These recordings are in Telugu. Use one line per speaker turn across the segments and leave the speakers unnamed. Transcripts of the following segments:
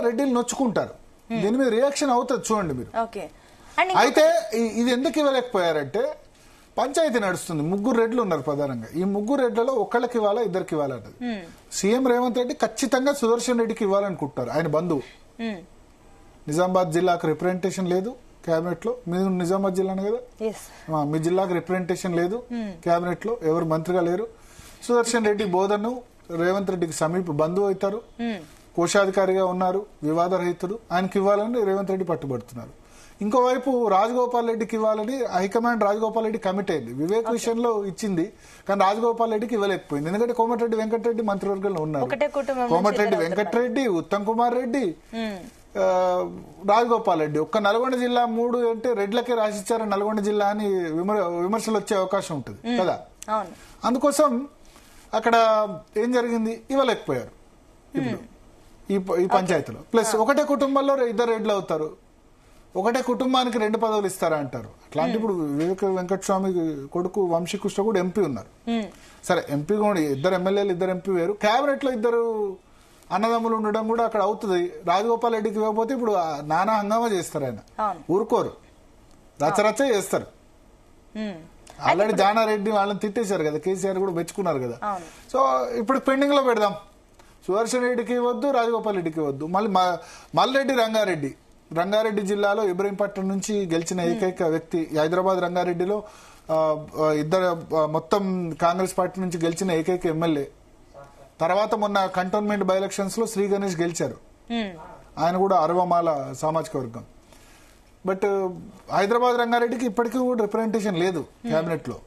రెడ్డిలు నొచ్చుకుంటారు. దీని మీద రియాక్షన్ అవుతుంది చూడండి మీరు. అయితే ఇది ఎందుకు ఇవ్వలేకపోయారంటే పంచాయతీ నడుస్తుంది, 3 రెడ్లు ఉన్నారు ప్రధానంగా. ఈ 3 రెడ్లలో ఒకళ్ళకి ఇవ్వాలా ఇద్దరికి ఇవ్వాలన్నది సీఎం రేవంత్ రెడ్డి ఖచ్చితంగా సుదర్శన్ రెడ్డికి ఇవ్వాలనుకుంటున్నారు. ఆయన బంధువు. నిజామాబాద్ జిల్లాకు రిప్రజెంటేషన్ లేదు కేబినెట్ లో. మీరు నిజామాబాద్ జిల్లానే కదా, మీ జిల్లాకు రిప్రజెంటేషన్ లేదు కేబినెట్ లో, ఎవరు మంత్రిగా లేరు. సుదర్శన్ రెడ్డి బోధను రేవంత్ రెడ్డికి సమీప బంధువు అవుతారు, కోశాధికారిగా ఉన్నారు, వివాదరహితుడు. ఆయనకి ఇవ్వాలని రేవంత్ రెడ్డి పట్టుబడుతున్నారు. ఇంకోవైపు రాజగోపాల్ రెడ్డికి ఇవ్వాలని హైకమాండ్ రాజగోపాల్ రెడ్డి కమిట్ అయింది. వివేక్ విషయంలో ఇచ్చింది కానీ రాజగోపాల్ రెడ్డికి ఇవ్వలేకపోయింది. ఎందుకంటే కోమటిరెడ్డి వెంకటరెడ్డి మంత్రివర్గంలో ఉన్నారు. కోమటిరెడ్డి వెంకటరెడ్డి, ఉత్తమ్ కుమార్ రెడ్డి, రాజగోపాల్ రెడ్డి. ఒక్క నల్గొండ జిల్లా 3 అంటే రెడ్లకే రాసిచ్చారని నల్గొండ జిల్లా అని విమర్శలు వచ్చే అవకాశం ఉంటుంది కదా. అందుకోసం అక్కడ ఏం జరిగింది, ఇవ్వలేకపోయారు ఇప్పుడు ఈ పంచాయతీలో. ప్లస్ ఒకటే కుటుంబంలో 2 రెడ్లు అవుతారు, ఒకటే కుటుంబానికి 2 పదవులు ఇస్తారా అంటారు. అట్లాంటి ఇప్పుడు వివేక వెంకటస్వామి కొడుకు వంశీకృష్ణ కూడా ఎంపీ ఉన్నారు. సరే ఎంపీ కూడా 2 ఎమ్మెల్యేలు 2 ఎంపీ వేరు. కేబినెట్ లో 2 అన్నదమ్ములు ఉండడం కూడా అక్కడ అవుతుంది. రాజగోపాల్ రెడ్డికి ఇవ్వకపోతే ఇప్పుడు నానా హంగామా చేస్తారు, ఆయన ఊరుకోరు, రచ్చరచ్చ చేస్తారు. ఆల్రెడీ జానారెడ్డి వాళ్ళని తిట్టేశారు కదా, కేసీఆర్ కూడా మెచ్చుకున్నారు కదా. సో ఇప్పుడు పెండింగ్ లో పెడదాం. సుదర్శన్ రెడ్డికి ఇవ్వద్దు, రాజగోపాల్ రెడ్డికి ఇవ్వద్దు. మల్రెడ్డి రంగారెడ్డి జిల్లాలో ఇబ్రహీంపట్నం నుంచి గెలిచిన ఏకైక వ్యక్తి. హైదరాబాద్ రంగారెడ్డిలో మొత్తం కాంగ్రెస్ పార్టీ నుంచి గెలిచిన ఏకైక ఎమ్మెల్యే. తర్వాత మొన్న కంటోన్మెంట్ బై ఎలక్షన్స్ లో శ్రీ గణేష్ గెలిచారు. ఆయన కూడా అరవమాల సామాజిక వర్గం. బట్ హైదరాబాద్ రంగారెడ్డికి ఇప్పటికీ కూడా రిప్రజెంటేషన్ లేదు కేబినెట్ లో.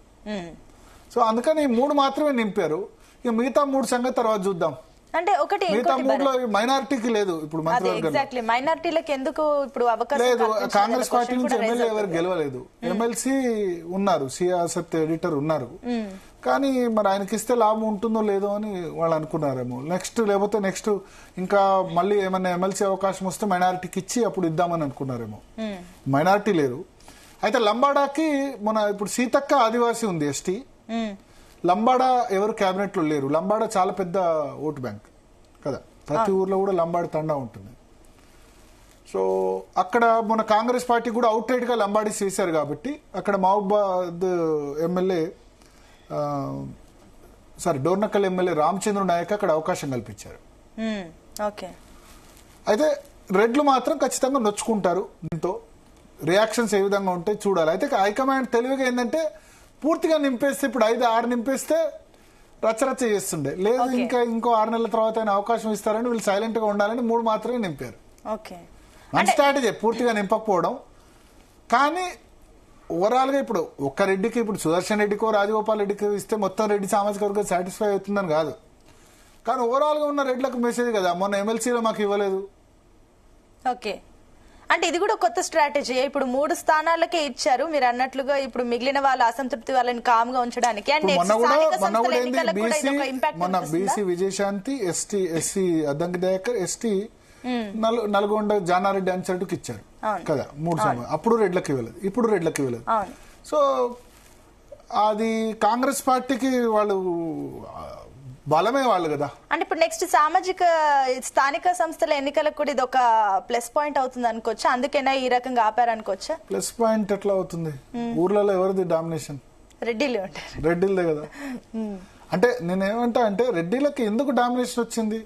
సో అందుకని 3 మాత్రమే నింపారు. ఇక మిగతా 3 సంగతి తర్వాత చూద్దాం.
అంటే ఒకటి
మిగతా 3లో మైనారిటీకి లేదు ఇప్పుడు మంత్రివర్గం.
మైనారిటీలకు ఎందుకు ఇప్పుడు అవకాశం
లేదు. కాంగ్రెస్ పార్టీ నుంచి ఎమ్మెల్యే ఎవరు గెలవలేదు. ఎమ్మెల్సీ ఉన్నారు, సియాసత్ ఎడిటర్ ఉన్నారు. కానీ మరి ఆయనకి ఇస్తే లాభం ఉంటుందో లేదో అని వాళ్ళు అనుకున్నారేమో. లేకపోతే నెక్స్ట్ ఇంకా మళ్ళీ ఏమైనా ఎమ్మెల్సీ అవకాశం వస్తే మైనారిటీకి ఇచ్చి అప్పుడు ఇద్దామని అనుకున్నారేమో. మైనారిటీ లేరు. అయితే లంబాడాకి ఇప్పుడు సీతక్క ఆదివాసీ ఉంది, ఎస్టీ. లంబాడా ఎవరు కేబినెట్ లో లేరు. లంబాడా చాలా పెద్ద ఓటు బ్యాంక్ కదా, ప్రతి ఊర్లో కూడా లంబాడి తండా ఉంటుంది. సో అక్కడ మన కాంగ్రెస్ పార్టీ కూడా అవుట్ రైట్ గా లంబాడి చేశారు కాబట్టి అక్కడ మహబూబాద్ ఎమ్మెల్యే డోర్నకల్ ఎమ్మెల్యే రామచంద్ర నాయక్ అక్కడ అవకాశం కల్పించారు. అయితే రెడ్లు మాత్రం ఖచ్చితంగా నొచ్చుకుంటారు. దీంతో రియాక్షన్స్ ఏ విధంగా ఉంటాయి చూడాలి. అయితే హైకమాండ్ తెలివిగా ఏంటంటే పూర్తిగా నింపేస్తే, ఇప్పుడు 5-6 నింపేస్తే రచ్చరచ్చ చేస్తుండే, లేదు ఇంకో 6 నెలల తర్వాత అవకాశం ఇస్తారని వీళ్ళు సైలెంట్ గా ఉండాలని 3 మాత్రమే నింపారు. మంచి స్ట్రాటజీ పూర్తిగా నింపకపోవడం. కానీ ఓవరాల్ గా ఇప్పుడు ఒక్క రెడ్డికి, ఇప్పుడు సుదర్శన్ రెడ్డికో రాజగోపాల్ రెడ్డికి ఇస్తే మొత్తం రెడ్డి సామాజిక వర్గం సాటిస్ఫై అవుతుందని కాదు. కానీ ఓవరాల్ గా ఉన్న రెడ్లకు మెసేజ్ కదా, మొన్న ఎమ్మెల్సీలో మాకు ఇవ్వలేదు.
అంటే ఇది కూడా కొత్త స్ట్రాటజీ. ఇప్పుడు 3 స్థానాలకే ఇచ్చారు మీరు అన్నట్లుగా. ఇప్పుడు మిగిలిన వాళ్ళ అసంతృప్తి వాళ్ళని కామ్ గా ఉంచడానికి.
మొన్న BC Vijayashanti, SC Addanki Dayakar, ST Nalgonda Janareddy అన్సర్టుకి ఇచ్చారు కదా 3 సమయం. అప్పుడు రెడ్లకు ఇవ్వలేదు, ఇప్పుడు రెడ్లకు ఇవ్వలేదు. సో అది కాంగ్రెస్ పార్టీకి వాళ్ళు బలమే వాళ్ళు కదా.
అంటే ఇప్పుడు నెక్స్ట్ సామాజిక స్థానిక సంస్థల ఎన్నికలకు కూడా ఇది ఒక ప్లస్ పాయింట్ అవుతుంది అనుకోవచ్చా? అందుకేనా ఈ రకంగా ఆపారనుకోవచ్చా?
ప్లస్ పాయింట్ ఎట్లా అవుతుంది? ఊర్లలో ఎవరిది డామినేషన్? రెడ్డిలే కదా. అంటే నేనేమంటా అంటే రెడ్డిలకి ఎందుకు డామినేషన్ వచ్చింది?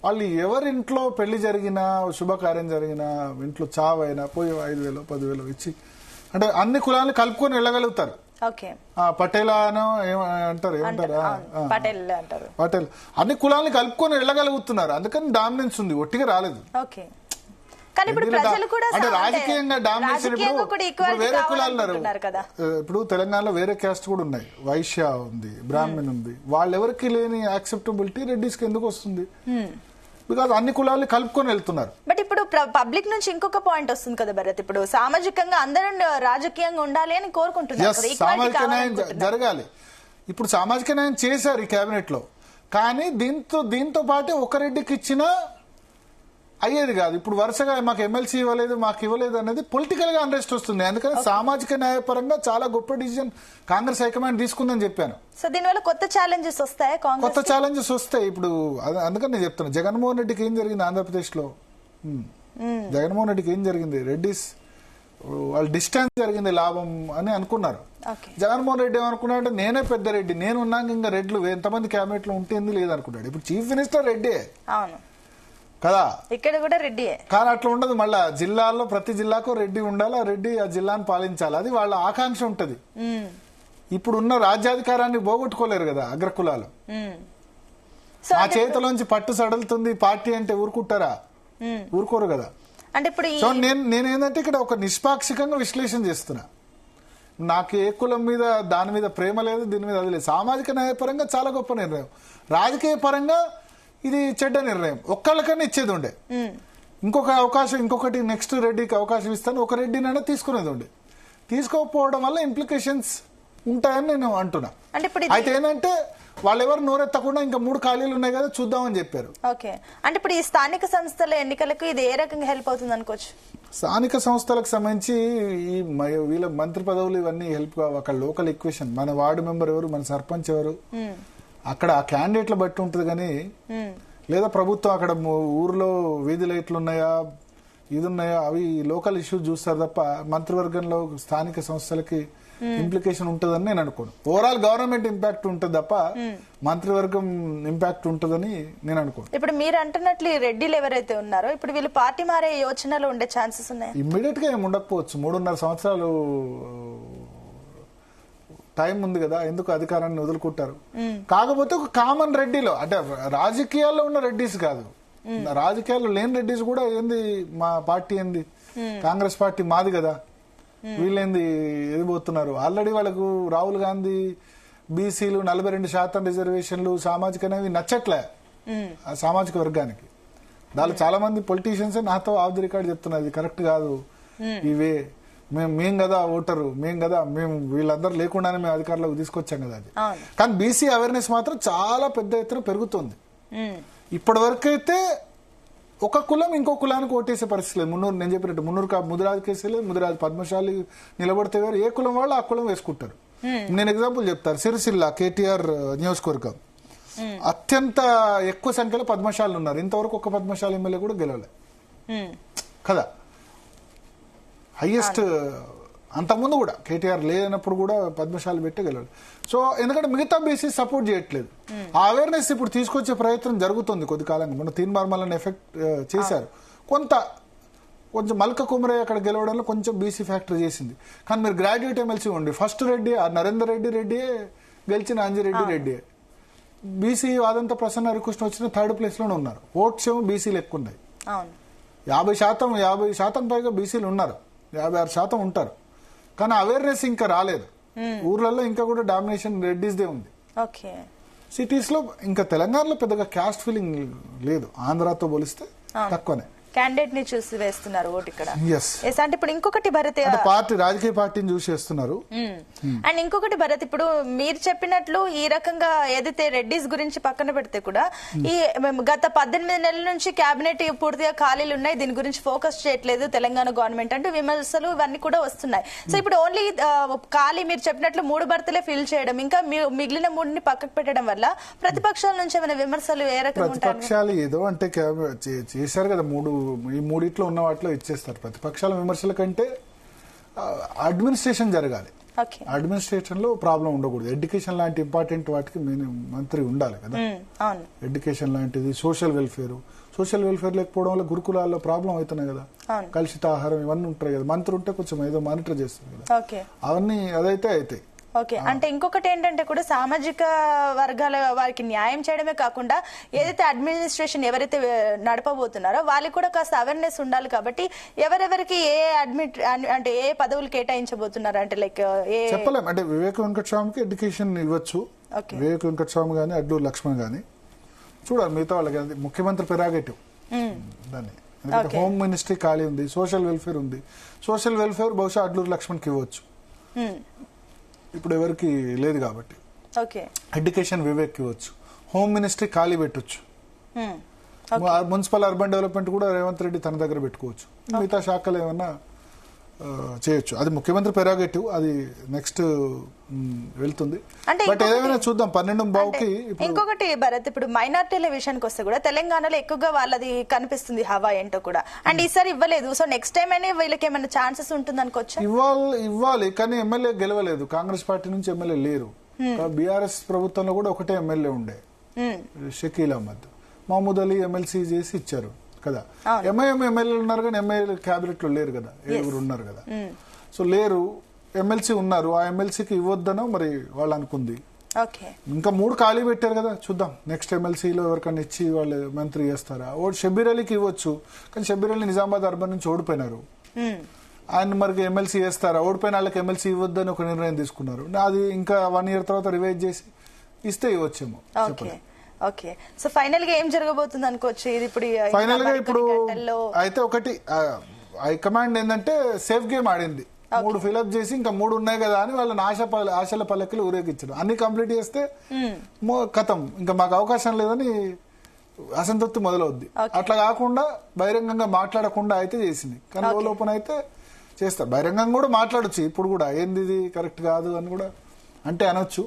వాళ్ళు ఎవరింట్లో పెళ్లి జరిగినా, శుభకార్యం జరిగినా, ఇంట్లో చావైనా పోయి 5,000 10,000 ఇచ్చి, అంటే అన్ని కులాలను కలుపుకొని వెళ్ళగలుగుతారు. పటేల్ పటేల్ అన్ని కులాలని కలుపుకొని వెళ్ళగలుగుతున్నారు. అందుకని డామినెన్స్ ఉంది, ఒట్టిగా రాలేదు. అంటే రాజకీయంగా డామినేషన్ ఇప్పుడు వేరే కులాలు ఉన్నారు. ఇప్పుడు తెలంగాణలో వేరే క్యాస్ట్ కూడా ఉన్నాయి, వైశ్య ఉంది, బ్రాహ్మణ్ ఉంది. వాళ్ళెవరికి లేని యాక్సెప్టబిలిటీ రెడ్డిస్కి ఎందుకు వస్తుంది? బికాజ్ అన్ని కులాలు కలుపుకొని వెళ్తున్నారు.
బట్ ఇప్పుడు పబ్లిక్ నుంచి ఇంకొక పాయింట్ వస్తుంది కదా భరత్, ఇప్పుడు సామాజికంగా అందరం రాజకీయంగా ఉండాలి అని కోరుకుంటున్నారు.
సామాజిక న్యాయం జరగాలి. ఇప్పుడు సామాజిక న్యాయం చేశారు ఈ కేబినెట్ లో. కానీ దీంతో పాటు ఒక రెడ్డికి ఇచ్చినా అయ్యేది కాదు. ఇప్పుడు వరుసగా మాకు ఎమ్మెల్సీ ఇవ్వలేదు, మాకు ఇవ్వలేదు అనేది పొలిటికల్ గా అన్రెస్ట్ వస్తుంది. అందుకని సామాజిక న్యాయపరంగా చాలా గొప్ప డిసిజన్ కాంగ్రెస్ హైకమాండ్ తీసుకుందని చెప్పాను.
సో దీనివల్ల కొత్త ఛాలెంజెస్ వస్తాయి,
కొత్త ఛాలెంజెస్ వస్తాయి. ఇప్పుడు అందుకని నేను చెప్తాను, జగన్మోహన్ రెడ్డికి ఏం జరిగింది ఆంధ్రప్రదేశ్ లో? జగన్మోహన్ రెడ్డికి ఏం జరిగింది, రెడ్డిస్ వాళ్ళ డిస్టెన్స్ జరిగింది లాభం అని అనుకున్నారు. జగన్మోహన్ రెడ్డి ఏమనుకున్నాడంటే నేనే పెద్ద రెడ్డి, నేను ఉన్నాక ఇంకా రెడ్లు ఎంతమంది క్యాబినెట్ లో ఉంటుంది లేదనుకున్నాడు. ఇప్పుడు చీఫ్ మినిస్టర్ రెడ్డి కదా,
ఇక్కడ కూడా రెడ్డి.
కానీ అట్లా ఉండదు. మళ్ళా జిల్లాల్లో ప్రతి జిల్లాకు రెడ్డి ఉండాలి, ఆ రెడ్డి ఆ జిల్లాను పాలించాలి, అది వాళ్ళ ఆకాంక్ష ఉంటది. ఇప్పుడున్న రాజ్యాధికారాన్ని పోగొట్టుకోలేరు కదా అగ్రకులాలు. ఆ చేతిలోంచి పట్టు సడలుతుంది పార్టీ అంటే ఊరుకుంటారా? ఊరుకోరు కదా.
అంటే ఇప్పుడు
సో నేనేంటంటే ఇక్కడ ఒక నిష్పాక్షికంగా విశ్లేషణ చేస్తున్నా. నాకు ఏ కులం మీద దాని మీద ప్రేమ లేదు, దీని మీద అది లేదు. సామాజిక న్యాయ పరంగా చాలా గొప్ప నిర్ణయం, రాజకీయ పరంగా ఇది చెడ్డ నిర్ణయం. ఒక్కళ్ళకన్నా ఇచ్చేది ఉండే, ఇంకొక అవకాశం ఇంకొకటి నెక్స్ట్ రెడ్డికి అవకాశం ఇస్తాను, ఒక రెడ్డినైనా తీసుకునేది ఉండే. తీసుకోకపోవడం వల్ల ఇంప్లికేషన్స్ ఉంటాయని నేను అంటున్నా. అయితే ఏంటంటే వాళ్ళు ఎవరు నోరెత్తకుండా ఇంకా 3 ఖాళీలు ఉన్నాయి కదా చూద్దామని చెప్పారు.
ఓకే, అంటే ఇప్పుడు ఈ స్థానిక సంస్థల ఎన్నికలకు ఇది ఏ రకంగా హెల్ప్ అవుతుంది అనుకోవచ్చు?
స్థానిక సంస్థలకు సంబంధించి ఈ వీళ్ళ మంత్రి పదవులు ఇవన్నీ హెల్ప్ కావు. అక్కడ లోకల్ ఈక్వేషన్, మన వార్డు మెంబర్ ఎవరు, మన సర్పంచ్ ఎవరు, అక్కడ ఆ క్యాండిడేట్ల బట్టి ఉంటుంది. కానీ లేదా ప్రభుత్వం అక్కడ ఊర్లో వీధి లైట్లు ఉన్నాయా, ఇది ఉన్నాయా, అవి లోకల్ ఇష్యూస్ చూస్తారు తప్ప మంత్రివర్గంలో స్థానిక సంస్థలకి ఇంప్లికేషన్ ఉంటుందని నేను అనుకోను. ఓవరాల్ గవర్నమెంట్ ఇంపాక్ట్ ఉంటుంది తప్ప మంత్రివర్గం ఇంపాక్ట్ ఉంటుందని నేను అనుకోను.
ఇప్పుడు మీరు అంటున్నట్లు రెడ్డిలు ఎవరైతే ఉన్నారో ఇప్పుడు వీళ్ళు పార్టీ మారే యోచనలో ఉండే ఛాన్సెస్ ఉన్నాయి.
ఇమ్మీడియట్ గా ఏమి ఉండకపోవచ్చు, 3.5 సంవత్సరాలు టైం ఉంది కదా, ఎందుకు అధికారాన్ని వదులుకుంటారు. కాకపోతే ఒక కామన్ రెడ్డిలో, అంటే రాజకీయాల్లో ఉన్న రెడ్డిస్ కాదు, రాజకీయాల్లో లేని రెడ్డిస్ కూడా ఏంది మా పార్టీ ఏంది, కాంగ్రెస్ పార్టీ మాది కదా, వీళ్ళేంది ఎదిపోతున్నారు. ఆల్రెడీ వాళ్ళకు రాహుల్ గాంధీ బీసీలు 42% రిజర్వేషన్లు సామాజికనేవి నచ్చట్లే ఆ సామాజిక వర్గానికి. దానిలో చాలా మంది పొలిటీషియన్స్ నాతో ఆఫ్ ది రికార్డ్ చెప్తున్నారు ఇది కరెక్ట్ కాదు, ఇవే మేం కదా ఓటరు, మేము వీళ్ళందరూ లేకుండానే మేము అధికారంలోకి తీసుకొచ్చాం కదా అది. కానీ బీసీ అవేర్నెస్ మాత్రం చాలా పెద్ద ఎత్తున పెరుగుతుంది. ఇప్పటి వరకు అయితే ఒక కులం ఇంకో కులానికి ఓటేసే పరిస్థితి లేదు. నేను చెప్పినట్టు ముదిరాజు కేసు లేదు, ముదిరాజు పద్మశాలి నిలబడితే వేరు, ఏ కులం వాళ్ళు ఆ కులం వేసుకుంటారు. నేను ఎగ్జాంపుల్ చెప్తాను, సిరిసిల్ల కేటీఆర్ నియోజకవర్గం అత్యంత ఎక్కువ సంఖ్యలో పద్మశాలు ఉన్నారు. ఇంతవరకు ఒక పద్మశాలి ఎమ్మెల్యే కూడా గెలవలే కదా. హైయెస్ట్ అంతకుముందు కూడా కేటీఆర్ లేనప్పుడు కూడా పద్మశాలి పెట్టి గెలవాలి. సో ఎందుకంటే మిగతా బీసీ సపోర్ట్ చేయట్లేదు. ఆ అవేర్నెస్ ఇప్పుడు తీసుకొచ్చే ప్రయత్నం జరుగుతుంది కొద్ది కాలంగా. మన తీన్ మార్మల్ ఎఫెక్ట్ చేశారు, కొంచెం మల్క కుమరయ్య అక్కడ గెలవడంలో కొంచెం బీసీ ఫ్యాక్టరీ చేసింది. కానీ మీరు గ్రాడ్యుయేట్ ఎమ్మెల్సీ ఉండి ఫస్ట్ రెడ్డి నరేందర్ రెడ్డియే గెలిచిన అంజిరెడ్డి బీసీ వాదంతా ప్రసన్న హరికృష్ణ వచ్చిన 3rd ప్లేస్ లోనే ఉన్నారు. ఓట్స్ ఏమో బీసీలు ఎక్కువ ఉన్నాయి, 50% పైగా బీసీలు ఉన్నారు, 56% ఉంటారు. కానీ అవేర్నెస్ ఇంకా రాలేదు. ఊర్లలో ఇంకా కూడా డామినేషన్ రెడ్డిస్దే ఉంది. సిటీస్ లో ఇంకా తెలంగాణలో పెద్దగా క్యాస్ట్ ఫీలింగ్ లేదు, ఆంధ్రాతో పోలిస్తే తక్కువనే.
క్యాండిడేట్ ని చూసి వేస్తున్నారు ఓటు ఇక్కడ. అంటే ఇప్పుడు ఇంకొకటి భరత్,
పార్టీ రాజకీయ పార్టీని చూసి వేస్తున్నారు.
అండ్ ఇంకొకటి భరత్, ఇప్పుడు మీరు చెప్పినట్లు ఈ రకంగా ఏదైతే రెడ్డిస్ గురించి పక్కన పెడితే కూడా ఈ గత 18 నెలల నుంచి కేబినెట్ పూర్తిగా ఖాళీలు ఉన్నాయి, దీని గురించి ఫోకస్ చేయట్లేదు తెలంగాణ గవర్నమెంట్ అంటూ విమర్శలు ఇవన్నీ కూడా వస్తున్నాయి. సో ఇప్పుడు ఓన్లీ ఖాళీ మీరు చెప్పినట్లు 3 బర్తులే ఫిల్ చేయడం, ఇంకా మిగిలిన 3ని పక్కకు పెట్టడం వల్ల ప్రతిపక్షాల నుంచి ఏమైనా విమర్శలు ఏ రకంగా ఉంటాయి?
ప్రతిపక్షాలు ఏదో అంటే చేశారు కదా, ఈ 3 ఉన్న వాటిలో ఇచ్చేస్తారు. ప్రతిపక్షాల విమర్శల కంటే అడ్మినిస్ట్రేషన్ జరగాలి, అడ్మినిస్ట్రేషన్ లో ప్రాబ్లం ఉండకూడదు. ఎడ్యుకేషన్ లాంటి ఇంపార్టెంట్ వాటికి మంత్రి ఉండాలి కదా, ఎడ్యుకేషన్ లాంటిది, సోషల్ వెల్ఫేర్ లేకపోవడం వల్ల గురుకులాల్లో ప్రాబ్లం అవుతున్నాయి కదా, కలుషిత ఆహారం ఇవన్నీ ఉంటాయి కదా. మంత్రి ఉంటే కొంచెం ఏదో మానిటర్ చేస్తారు కదా, అవన్నీ అదైతే అవుతాయి.
ఓకే, అంటే ఇంకొకటి ఏంటంటే కూడా సామాజిక వర్గాల వారికి న్యాయం చేయడమే కాకుండా ఏదైతే అడ్మినిస్ట్రేషన్ ఎవరైతే నడపబోతున్నారో వాళ్ళకి కూడా కాస్త అవేర్నెస్ ఉండాలి. కాబట్టి ఎవరెవరికి అంటే ఏ పదవులు కేటాయించబోతున్నారు అంటే లైక్
చెప్పలేం. అంటే వివేక్ వెంకటస్వామికి ఎడ్యుకేషన్ ఇవ్వచ్చు, వివేక్ వెంకటస్వామి గానీ అడ్లూరు లక్ష్మణ్ గానీ చూడాలి. మిగతా వాళ్ళకి ముఖ్యమంత్రి ప్రెరాగేటివ్ దాన్ని, ఎందుకంటే హోమ్ మినిస్ట్రీ ఖాళీ ఉంది, సోషల్ వెల్ఫేర్ ఉంది. సోషల్ వెల్ఫేర్ బహుశా అడ్లూరు లక్ష్మణ్కి ఇవ్వచ్చు, ఇప్పుడు ఎవరికి లేదు కాబట్టి. ఎడ్యుకేషన్ వివేక్ ఇవ్వచ్చు, హోమ్ మినిస్ట్రీ ఖాళీ పెట్టొచ్చు, మున్సిపల్ అర్బన్ డెవలప్మెంట్ కూడా రేవంత్ రెడ్డి తన దగ్గర పెట్టుకోవచ్చు. మిగతా శాఖలు ఏమన్నా చేయొచ్చు. అది ముఖ్యమంత్రి ప్రెరోగేటివ్, అది నెక్స్ట్ వెళ్తుంది.
అంటే
బట్ ఏదైనా చూద్దాం 12:15కి.
ఇంకొకటి భరత్, ఇప్పుడు మైనార్టీల విషయానికి వస్తే కూడా తెలంగాణలో ఎక్కువగా వాళ్ళది కనిపిస్తుంది హవా ఏంటో కూడా, అండ్ ఈసారి ఇవ్వలేదు. సో నెక్స్ట్ టైం అయినా వీళ్ళకి ఏమైనా ఛాన్సెస్ ఉంటుంది అనుకోవచ్చా?
ఇవ్వాలి, కానీ ఎమ్మెల్యే గెలవలేదు. కాంగ్రెస్ పార్టీ నుంచి ఎమ్మెల్యే లేరు. బీఆర్ఎస్ ప్రభుత్వంలో కూడా ఒకటే ఎమ్మెల్యే ఉండే, షకీల్ అహ్మద్. మహమూద్ అలీ ఎమ్మెల్సీ చేసి ఇచ్చారు కదా. ఎంఐఎం ఎమ్మెల్యేలు ఉన్నారు కానీ ఎమ్మెల్యే క్యాబినెట్ లో లేరు కదా, 7 ఉన్నారు కదా. సో లేరు, ఎమ్మెల్సీ ఉన్నారు. ఆ ఎమ్మెల్సీకి ఇవ్వద్దనో మరి వాళ్ళు అనుకుంది. ఇంకా 3 ఖాళీ పెట్టారు కదా, చూద్దాం నెక్స్ట్ ఎమ్మెల్సీలో ఎవరికన్నా ఇచ్చి వాళ్ళు మంత్రి చేస్తారా. షబ్బీర్ అలీకి ఇవ్వచ్చు, కానీ షబ్బీర్ అలీ నిజామాబాద్ అర్బన్ నుంచి ఓడిపోయినారు. ఆయన మరి ఎమ్మెల్సీ చేస్తారా? ఓడిపోయిన వాళ్ళకి ఎమ్మెల్సీ ఇవ్వద్దని ఒక నిర్ణయం తీసుకున్నారు. అది ఇంకా 1 year తర్వాత రివైజ్ చేసి ఇస్తే ఇవ్వచ్చేమో.
ఓకే, సో ఫైనల్ గా ఏం జరగబోతుంది అనుకోవచ్చు? ఇది ఇప్పుడు
ఫైనల్ గా ఇప్పుడు అయితే ఒకటి హైకమాండ్ ఏంటంటే సేఫ్ గేమ్ ఆడింది. 3 ఫిల్అప్ చేసి ఇంకా 3 ఉన్నాయి కదా అని వాళ్ళని ఆశల పల్లకిలు ఊరేగించారు. అన్ని కంప్లీట్ చేస్తే కథం, ఇంకా మాకు అవకాశం లేదని అసంతృప్తి మొదలవుద్ది. అట్లా కాకుండా బహిరంగంగా మాట్లాడకుండా అయితే చేసింది. కానీ లోపల అయితే చేస్తారు. బహిరంగంగా కూడా మాట్లాడచ్చు ఇప్పుడు కూడా, ఏంది ఇది కరెక్ట్ కాదు అని కూడా అంటే అనొచ్చు.